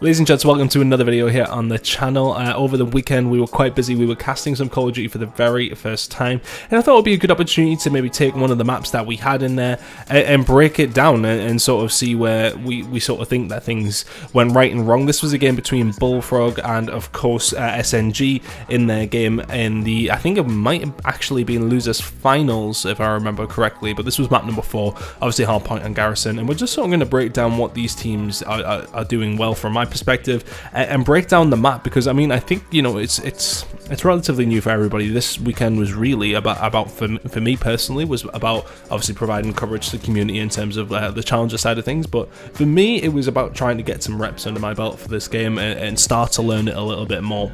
Ladies and gents, welcome to another video here on the channel. Over the weekend we were quite busy. We were casting some Call of Duty for the very first time, and I thought it would be a good opportunity to maybe take one of the maps that we had in there and break it down and sort of see where we sort of think that things went right and wrong. This was a game between Bullfrog and of course SNG in their game in the, I think it might have actually been losers finals if I remember correctly, but this was map number 4, obviously Hardpoint and Garrison, and we're just sort of going to break down what these teams are doing well from my perspective and break down the map, because I mean, I think, you know, it's relatively new for everybody. This weekend was really about for me personally, was about obviously providing coverage to the community in terms of the challenger side of things, but for me it was about trying to get some reps under my belt for this game and start to learn it a little bit more.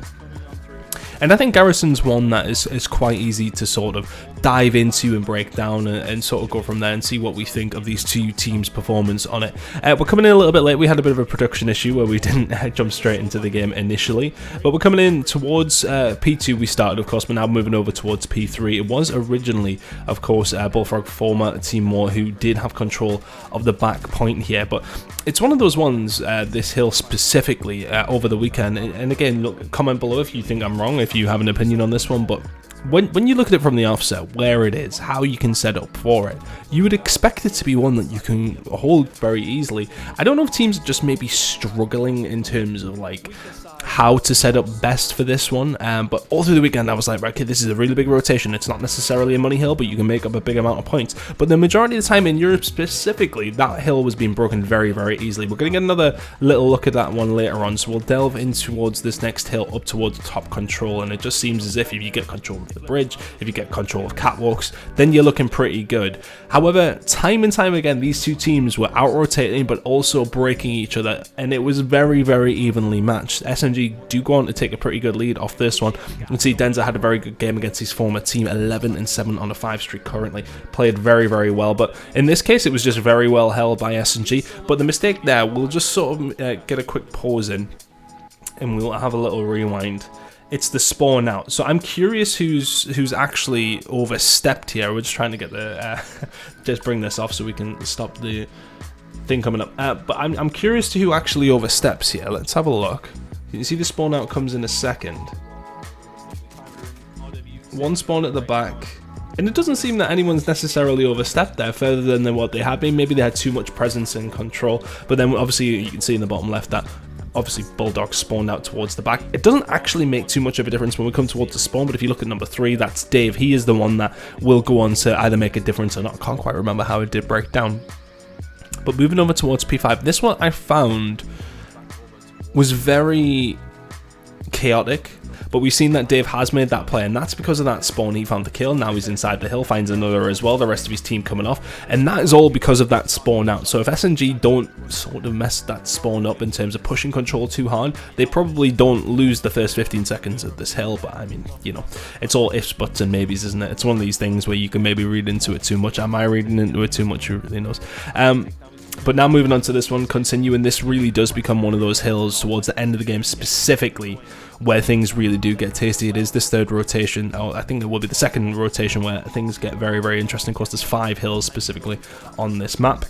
And I think Garrison's one that is quite easy to sort of dive into and break down and sort of go from there and see what we think of these two teams' performance on it. We're coming in a little bit late. We had a bit of a production issue where we didn't jump straight into the game initially, but we're coming in towards P2 we started, of course, we're now moving over towards P3. It was originally, of course, Bullfrog former Team War who did have control of the back point here, but it's one of those ones, this hill specifically, over the weekend, and again, look, comment below if you think I'm wrong, if you have an opinion on this one, but when you look at it from the offset, where it is, how you can set up for it, you would expect it to be one that you can hold very easily. I don't know if teams are just maybe struggling in terms of like how to set up best for this one, but all through the weekend I was like, right, okay, this is a really big rotation. It's not necessarily a money hill, but you can make up a big amount of points. But the majority of the time in Europe specifically, that hill was being broken very, very easily. We're going to get another little look at that one later on, so we'll delve in towards this next hill up towards top control, and it just seems as if you get control of the bridge, if you get control of catwalks, then you're looking pretty good. However, time and time again, these two teams were out-rotating but also breaking each other, and it was very, very evenly matched. SNG do go on to take a pretty good lead off this one. You can see Denza had a very good game against his former team, 11-7 on a 5 streak currently, played very, very well, but in this case it was just very well held by SNG. But the mistake there, we'll just sort of get a quick pause in and we'll have a little rewind. It's the spawn out. So I'm curious who's actually overstepped here. We're just trying to get the just bring this off so we can stop the thing coming up, but I'm curious to who actually oversteps here. Let's have a look. You can see the spawn out comes in a second. One spawn at the back, and it doesn't seem that anyone's necessarily overstepped there further than what they had been. Maybe they had too much presence and control, but then obviously you can see in the bottom left that obviously Bulldog spawned out towards the back. It doesn't actually make too much of a difference when we come towards the spawn, but if you look at number 3, that's Dave. He is the one that will go on to either make a difference or not. I can't quite remember how it did break down. But moving over towards P5, this one I found was very chaotic, but we've seen that Dave has made that play, and that's because of that spawn. He found the kill, now he's inside the hill, finds another as well, the rest of his team coming off, and that is all because of that spawn out. So if SNG don't sort of mess that spawn up in terms of pushing control too hard, they probably don't lose the first 15 seconds of this hill. But I mean, you know, it's all ifs, buts and maybes, isn't it? It's one of these things where you can maybe read into it too much. Am I reading into it too much? Who really knows? But now moving on to this one, continuing, this really does become one of those hills towards the end of the game specifically where things really do get tasty. It is this third rotation, or I think it will be the second rotation, where things get very, very interesting. Of course, there's 5 hills specifically on this map.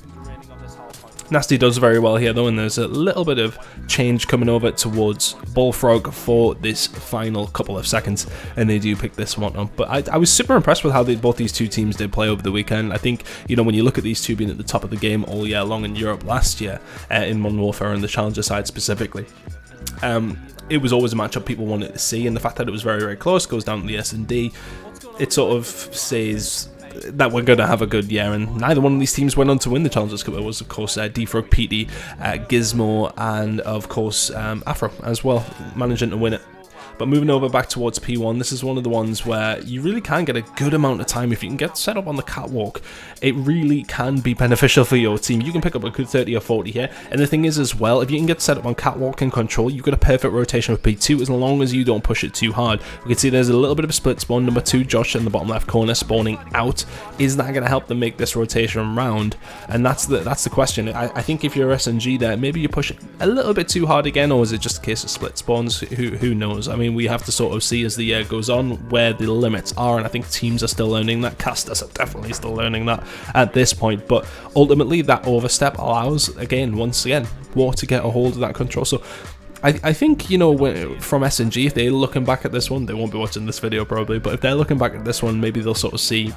Nasty does very well here though, and there's a little bit of change coming over towards Bullfrog for this final couple of seconds, and they do pick this one up. But I was super impressed with how both these two teams did play over the weekend. I think, you know, when you look at these two being at the top of the game all year long in Europe last year, in Modern Warfare and the Challenger side specifically, it was always a matchup people wanted to see, and the fact that it was very, very close goes down to the S&D. It sort of says that we're going to have a good year, and neither one of these teams went on to win the Challengers Cup. It was, of course, Defrog, PT, Gizmo, and, of course, Afro as well, managing to win it. But moving over back towards P1, this is one of the ones where you really can get a good amount of time. If you can get set up on the catwalk, it really can be beneficial for your team. You can pick up a good 30 or 40 here, and the thing is as well, if you can get set up on catwalk and control, you've got a perfect rotation with P2 as long as you don't push it too hard. We can see there's a little bit of a split spawn. Number 2, Josh in the bottom left corner, spawning out. Is that going to help them make this rotation round? And that's the question. I think if you're SNG there, maybe you push it a little bit too hard again, or is it just a case of split spawns? Who knows? I mean, something we have to sort of see as the year goes on, where the limits are, and I think teams are still learning that, casters are definitely still learning that at this point, but ultimately that overstep allows, again, once again, War to get a hold of that control. So I think, you know, from SNG, if they're looking back at this one, they won't be watching this video probably, but if they're looking back at this one, maybe they'll sort of see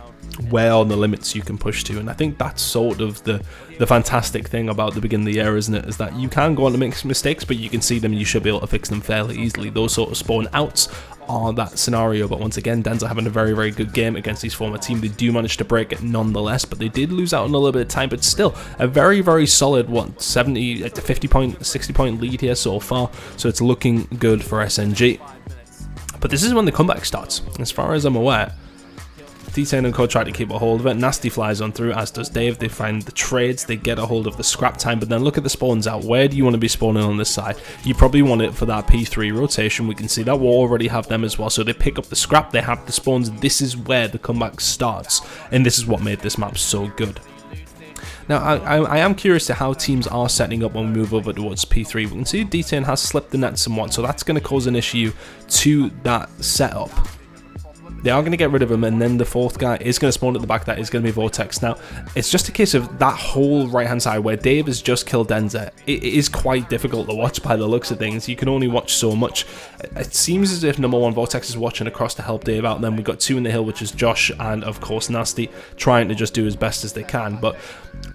where on the limits you can push to, and I think that's sort of the fantastic thing about the beginning of the year, isn't it, is that you can go on to make mistakes, but you can see them and you should be able to fix them fairly easily. Those sort of spawn outs are that scenario, but once again, Denz are having a very, very good game against his former team. They do manage to break it nonetheless, but they did lose out on a little bit of time, but still a very, very solid, 70 to 50 point, 60 point lead here so far, so it's looking good for SNG. But this is when the comeback starts, as far as I'm aware. D10 and Co try to keep a hold of it. Nasty flies on through, as does Dave. They find the trades, they get a hold of the scrap time, but then look at the spawns out. Where do you want to be spawning on this side? You probably want it for that P3 rotation. We can see that we'll already have them as well, so they pick up the scrap, they have the spawns. This is where the comeback starts, and this is what made this map so good. Now, I am curious to how teams are setting up when we move over towards P3. We can see D10 has slipped the net somewhat, so that's going to cause an issue to that setup. They are going to get rid of him, and then the fourth guy is going to spawn at the back. That is going to be Vortex. Now, it's just a case of that whole right-hand side where Dave has just killed Denzer. It is quite difficult to watch by the looks of things. You can only watch so much. It seems as if number one Vortex is watching across to help Dave out. Then we've got two in the hill, which is Josh and, of course, Nasty, trying to just do as best as they can. But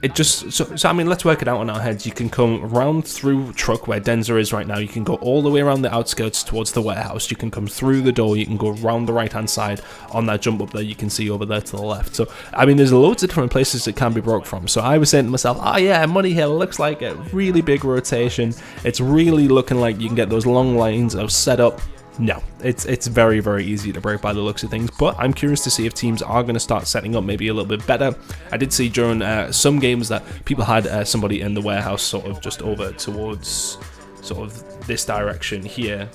it just... So I mean, let's work it out on our heads. You can come round through Truck, where Denzer is right now. You can go all the way around the outskirts towards the warehouse. You can come through the door. You can go around the right-hand side on that jump up there you can see over there to the left. So I mean, there's loads of different places it can be broke from. So I was saying to myself, oh yeah, Money Hill looks like a really big rotation. It's really looking like you can get those long lines of setup. No, it's very, very easy to break by the looks of things, but I'm curious to see if teams are going to start setting up maybe a little bit better. I did see during some games that people had somebody in the warehouse sort of just over towards sort of this direction here.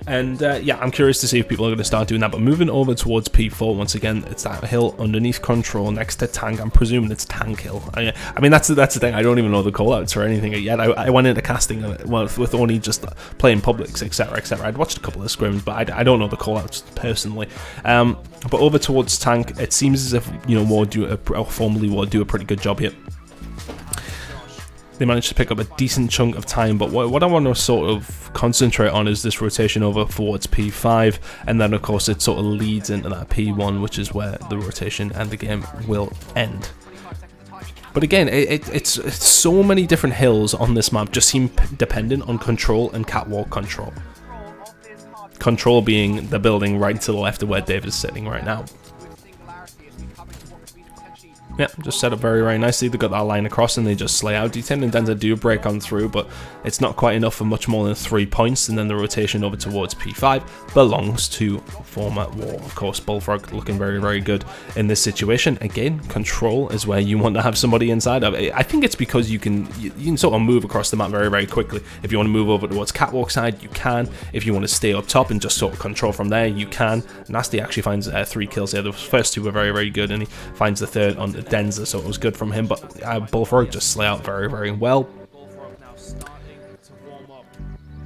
And yeah, I'm curious to see if people are going to start doing that. But moving over towards P4, once again, it's that hill underneath control next to Tank. I'm presuming it's Tank Hill. I mean, that's the thing. I don't even know the callouts or anything yet. I went into casting with only just playing publics, etc., etc. I'd watched a couple of scrims, but I don't know the callouts personally. But over towards Tank, it seems as if, you know, formerly War do a pretty good job here. They managed to pick up a decent chunk of time, but what I want to sort of concentrate on is this rotation over towards P5, and then of course it sort of leads into that P1, which is where the rotation and the game will end. But again, it's so many different hills on this map just seem dependent on control and catwalk control. Control being the building right to the left of where Dave is sitting right now. Yeah, just set up very, very nicely. They got that line across and they just slay out. D10 and Denzer do break on through, but it's not quite enough for much more than 3 points. And then the rotation over towards P5 belongs to former War. Of course, Bullfrog looking very, very good in this situation. Again, control is where you want to have somebody inside of it. I think it's because you can sort of move across the map very, very quickly. If you want to move over towards catwalk side, you can. If you want to stay up top and just sort of control from there, you can. Nasty actually finds 3 kills here. The first 2 were very, very good, and he finds the third on Denzer, so it was good from him, but Bullfrog just slay out very, very well.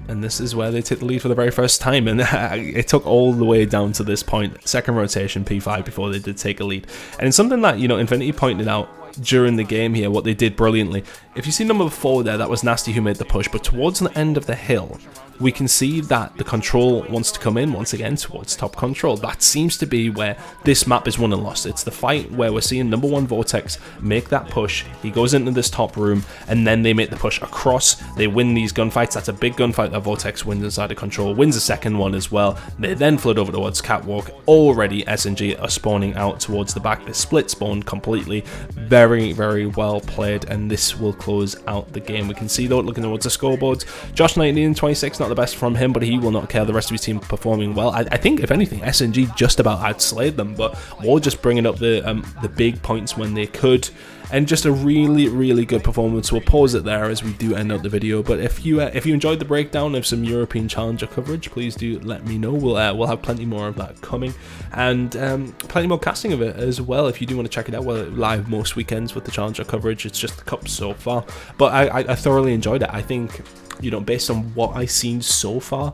And this is where they take the lead for the very first time, and it took all the way down to this point, second rotation P5 before they did take a lead. And it's something that, you know, Infinity pointed out during the game here, what they did brilliantly. If you see number 4 there, that was Nasty who made the push, but towards the end of the hill, we can see that the control wants to come in once again towards top control. That seems to be where this map is won and lost. It's the fight where we're seeing number 1 Vortex make that push. He goes into this top room, and then they make the push across. They win these gunfights. That's a big gunfight that Vortex wins inside of control, wins the second one as well. They then flood over towards catwalk. Already SNG are spawning out towards the back. They split spawn completely. Very, very well played, and this will close out the game. We can see though, looking towards the scoreboards, Josh 19 and 26, not the best from him, but he will not care. The rest of his team performing well. I think, if anything, SNG just about outslayed them, but War just bringing up the big points when they could, and just a really, really good performance. We'll pause it there as we do end out the video. But if you enjoyed the breakdown of some European Challenger coverage, please do let me know. We'll have plenty more of that coming, and plenty more casting of it as well. If you do want to check it out, we're live most weekends with the Challenger coverage. It's just the cups so far, but I thoroughly enjoyed it. I think, you know, based on what I've seen so far,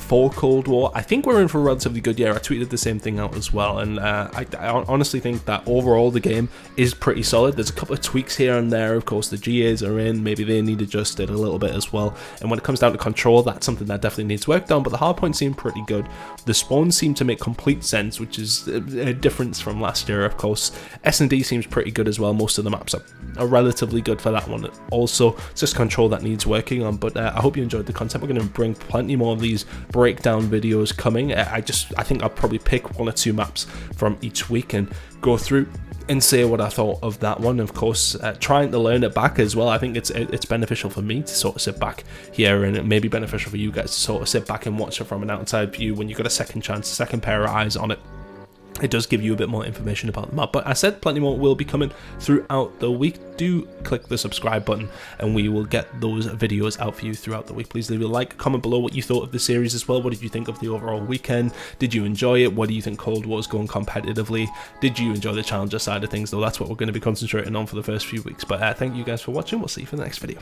for Cold War. I think we're in for a relatively good year. I tweeted the same thing out as well, and I honestly think that overall the game is pretty solid. There's a couple of tweaks here and there. Of course, the GAs are in. Maybe they need adjusted a little bit as well. And when it comes down to control, that's something that definitely needs work on. But the hardpoint seem pretty good. The spawns seem to make complete sense, which is a difference from last year. Of course, S&D seems pretty good as well. Most of the maps are relatively good for that one. Also, it's just control that needs working on. But I hope you enjoyed the content. We're going to bring plenty more of these breakdown videos coming. I think I'll probably pick 1 or 2 maps from each week and go through and say what I thought of that one. Of course, trying to learn it back as well. I think it's beneficial for me to sort of sit back here, and it may be beneficial for you guys to sort of sit back and watch it from an outside view when you got a second chance, a second pair of eyes on it. It does give you a bit more information about the map. But I said plenty more will be coming throughout the week. Do click the subscribe button and we will get those videos out for you throughout the week. Please leave a like, comment below what you thought of the series as well. What did you think of the overall weekend? Did you enjoy it? What do you think Cold War is going competitively? Did you enjoy the challenger side of things, though? That's what we're going to be concentrating on for the first few weeks. But thank you guys for watching. We'll see you for the next video.